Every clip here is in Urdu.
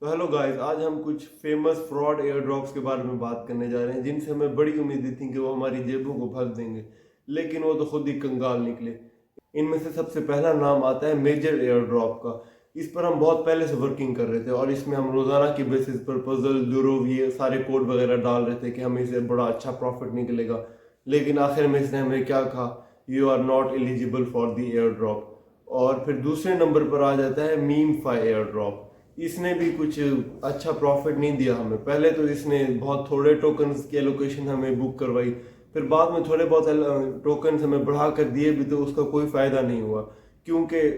تو ہیلو گائز، آج ہم کچھ فیمس فراڈ ایئر ڈراپس کے بارے میں بات کرنے جا رہے ہیں جن سے ہمیں بڑی امیدیں تھیں کہ وہ ہماری جیبوں کو بھر دیں گے، لیکن وہ تو خود ہی کنگال نکلے۔ ان میں سے سب سے پہلا نام آتا ہے میجر ایئر ڈراپ کا۔ اس پر ہم بہت پہلے سے ورکنگ کر رہے تھے اور اس میں ہم روزانہ کی بیسس پر پزل ضرور یہ سارے کوڈ وغیرہ ڈال رہے تھے کہ ہمیں اسے بڑا اچھا پروفٹ نکلے گا، لیکن آخر میں اس نے ہمیں کیا کہا، you are not eligible for the air drop. اور پھر دوسرے نمبر پر آ جاتا ہے میم فائی ایئر ڈراپ۔ اس نے بھی کچھ اچھا پروفٹ نہیں دیا ہمیں۔ پہلے تو اس نے بہت تھوڑے ٹوکنز کی ایلوکیشن ہمیں بک کروائی، پھر بعد میں تھوڑے بہت ٹوکنز ہمیں بڑھا کر دیے بھی تو اس کا کوئی فائدہ نہیں ہوا، کیونکہ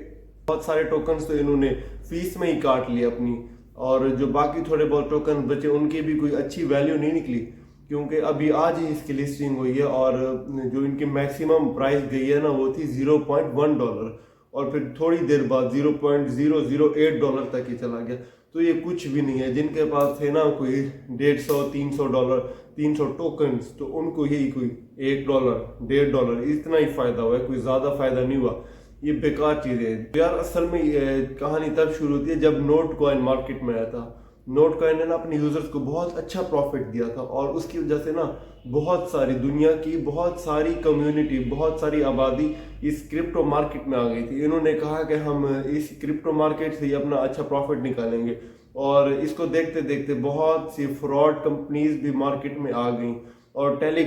بہت سارے ٹوکنز تو انہوں نے فیس میں ہی کاٹ لی اپنی، اور جو باقی تھوڑے بہت ٹوکن بچے ان کی بھی کوئی اچھی ویلیو نہیں نکلی، کیونکہ ابھی آج ہی اس کی لسٹنگ ہوئی ہے اور جو ان کی میکسیمم پرائز گئی ہے نا وہ تھی $0.1، اور پھر تھوڑی دیر بعد $0.008 تک ہی چلا گیا۔ تو یہ کچھ بھی نہیں ہے۔ جن کے پاس تھے نا کوئی $150 300 ٹوکنز، تو ان کو یہی کوئی $1 $1.5 اتنا ہی فائدہ ہوا ہے، کوئی زیادہ فائدہ نہیں ہوا۔ یہ بیکار چیزیں ہیں یار۔ اصل میں یہ کہانی تب شروع ہوتی ہے جب نوٹ کوائن مارکیٹ میں آیا تھا۔ نوٹ کوائن نے نا اپنے یوزرز کو بہت اچھا پروفٹ دیا تھا، اور اس کی وجہ سے نا بہت ساری دنیا کی بہت ساری کمیونٹی، بہت ساری آبادی اس کرپٹو مارکیٹ میں آ گئی تھی۔ انہوں نے کہا کہ ہم اس کرپٹو مارکیٹ سے ہی اپنا اچھا پروفٹ نکالیں گے، اور اس کو دیکھتے دیکھتے بہت سی فراڈ کمپنیز بھی مارکیٹ میں آ گئیں، اور ٹیلی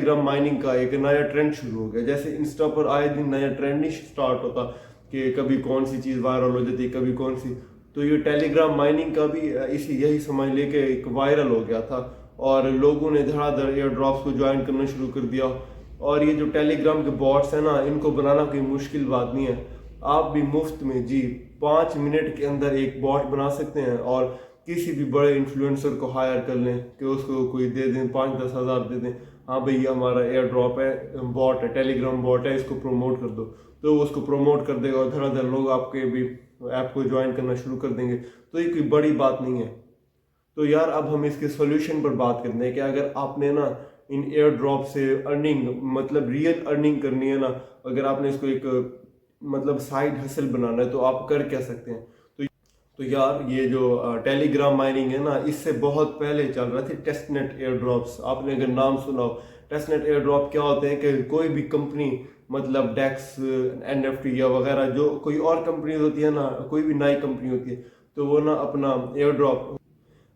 گرام مائننگ کا ایک نیا ٹرینڈ شروع ہو گیا۔ جیسے انسٹا پر آئے دن نیا ٹرینڈ نہیں سٹارٹ ہوتا کہ کبھی کون سی چیز وائرل ہو جاتی، کبھی کون سی، تو یہ ٹیلی گرام مائننگ کا بھی یہی سمجھ لے کہ ایک وائرل ہو گیا تھا، اور لوگوں نے دھڑا دھڑ ایئر ڈراپس کو جوائن کرنا شروع کر دیا۔ اور یہ جو ٹیلی گرام کے باٹس ہیں نا، ان کو بنانا کوئی مشکل بات نہیں ہے۔ آپ بھی مفت میں 5 منٹ کے اندر ایک باٹ بنا سکتے ہیں، اور کسی بھی بڑے انفلوئنسر کو ہائر کر لیں کہ اس کو کوئی دے دیں، 5-10 ہزار دے دیں، ہاں بھئی یہ ہمارا ایئر ڈراپ ہے، باٹ ہے، ٹیلی گرام باٹ ہے، اس کو پروموٹ کر دو، تو وہ اس کو پروموٹ کر دے گا، اور دھڑا دھڑ لوگ آپ کے بھی ایپ کو جوائن کرنا شروع کر دیں گے۔ تو یہ کوئی بڑی بات نہیں ہے۔ تو یار اب ہم اس کے سولوشن پر بات کرتے ہیں کہ اگر آپ نے نا ان ایئر ڈراپ سے ارننگ، مطلب ریئل ارننگ کرنی ہے نا، اگر آپ نے اس کو ایک مطلب سائیڈ ہسل بنانا ہے، تو آپ کر کیا سکتے ہیں؟ تو یار یہ جو ٹیلی گرام مائننگ ہے نا، اس سے بہت پہلے چل رہا تھا ٹیسٹ نیٹ ایئر ڈراپس۔ آپ نے اگر نام سنا ہو، ٹیسٹ نیٹ ایئر ڈراپ کیا ہوتے ہیں کہ کوئی بھی کمپنی، مطلب ڈیکس، NFT یا وغیرہ جو کوئی اور کمپنیز ہوتی ہے نا، کوئی بھی نئی کمپنی ہوتی ہے، تو وہ نا اپنا ایئر ڈراپ،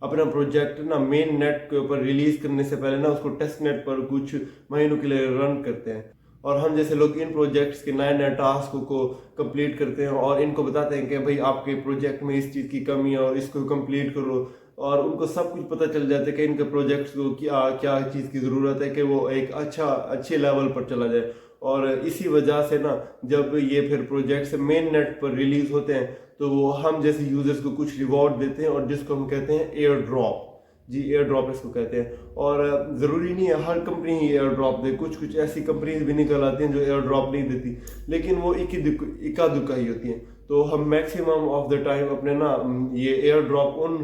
اپنا پروجیکٹ نا مین نیٹ کے اوپر ریلیز کرنے سے پہلے نا اس کو ٹیسٹ نیٹ پر کچھ مہینوں کے لیے رن کرتے ہیں، اور ہم جیسے لوگ ان پروجیکٹس کے نئے ٹاسک کو کمپلیٹ کرتے ہیں، اور ان کو بتاتے ہیں کہ بھائی آپ کے پروجیکٹ میں اس چیز کی کمی ہے اور اس کو کمپلیٹ کرو، اور ان کو سب کچھ پتہ چل جاتا ہے کہ ان کے پروجیکٹس کو کیا چیز کی ضرورت ہے کہ وہ ایک اچھے لیول پر چلا جائے۔ اور اسی وجہ سے نا جب یہ پھر پروجیکٹس مین نیٹ پر ریلیز ہوتے ہیں، تو وہ ہم جیسے یوزرز کو کچھ ریوارڈ دیتے ہیں، اور جس کو ہم کہتے ہیں ایئر ڈراپ۔ ایئر ڈراپ اس کو کہتے ہیں۔ اور ضروری نہیں ہے ہر کمپنی ہی ایئر ڈراپ دے، کچھ ایسی کمپنیز بھی نکل آتی ہیں جو ایئر ڈراپ نہیں دیتی، لیکن وہ اکا دکا ہی ہوتی ہیں۔ تو ہم میکسیمم آف دا ٹائم اپنے نا یہ ایئر ڈراپ ان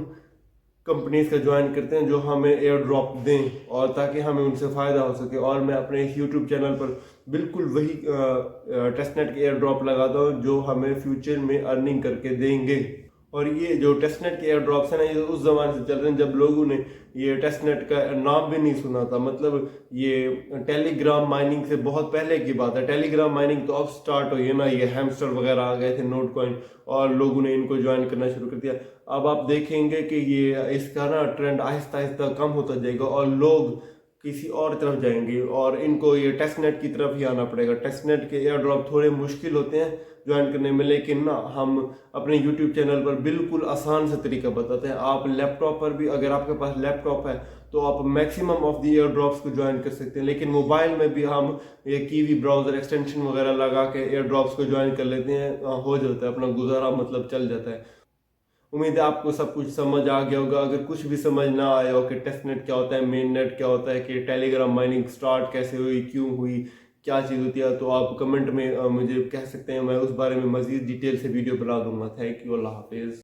کمپنیز کا جوائن کرتے ہیں جو ہمیں ایئر ڈراپ دیں، اور تاکہ ہمیں ان سے فائدہ ہو سکے۔ اور میں اپنے یوٹیوب چینل پر بالکل وہی ٹیسٹ نیٹ کے ایئر ڈراپ لگاتا ہوں جو ہمیں فیوچر میں ارننگ کر کے دیں گے۔ اور یہ جو ٹیسٹ نیٹ کے ایئر ڈراپس ہیں نا، یہ اس زمانے سے چل رہے ہیں جب لوگوں نے یہ ٹیسٹ نیٹ کا نام بھی نہیں سنا تھا۔ مطلب یہ ٹیلی گرام مائننگ سے بہت پہلے کی بات ہے۔ ٹیلی گرام مائننگ تو اب سٹارٹ ہوئی ہے نا، یہ ہیمسٹر وغیرہ آ گئے تھے نوٹ کوائن، اور لوگوں نے ان کو جوائن کرنا شروع کر دیا۔ اب آپ دیکھیں گے کہ یہ اس کا نا ٹرینڈ آہستہ آہستہ کم ہوتا جائے گا، اور لوگ کسی اور طرف جائیں گے، اور ان کو یہ ٹیسٹ نیٹ کی طرف ہی آنا پڑے گا۔ ٹیسٹ نیٹ کے ایئر ڈراپ تھوڑے مشکل ہوتے ہیں جوائن کرنے میں، لیکن نا ہم اپنے یوٹیوب چینل پر بالکل آسان سے طریقہ بتاتے ہیں۔ آپ لیپ ٹاپ پر بھی، اگر آپ کے پاس لیپ ٹاپ ہے تو آپ maximum of the air drops کو جوائن کر سکتے ہیں، لیکن موبائل میں بھی ہم یہ کیوی براؤزر ایکسٹینشن وغیرہ لگا کے ایئر ڈراپس کو جوائن کر لیتے ہیں، ہو جاتا ہے، اپنا گزارا مطلب چل جاتا ہے۔ امید ہے آپ کو سب کچھ سمجھ آ گیا ہوگا۔ اگر کچھ بھی سمجھ نہ آیا ہو کہ ٹیسٹ نیٹ کیا ہوتا ہے، مین نیٹ کیا ہوتا ہے، کہ ٹیلی گرام مائننگ سٹارٹ کیسے ہوئی، کیوں ہوئی، کیا چیز ہوتی ہے، تو آپ کمنٹ میں مجھے کہہ سکتے ہیں، میں اس بارے میں مزید ڈیٹیل سے ویڈیو بنا دوں گا۔ تھینک یو، اللہ حافظ۔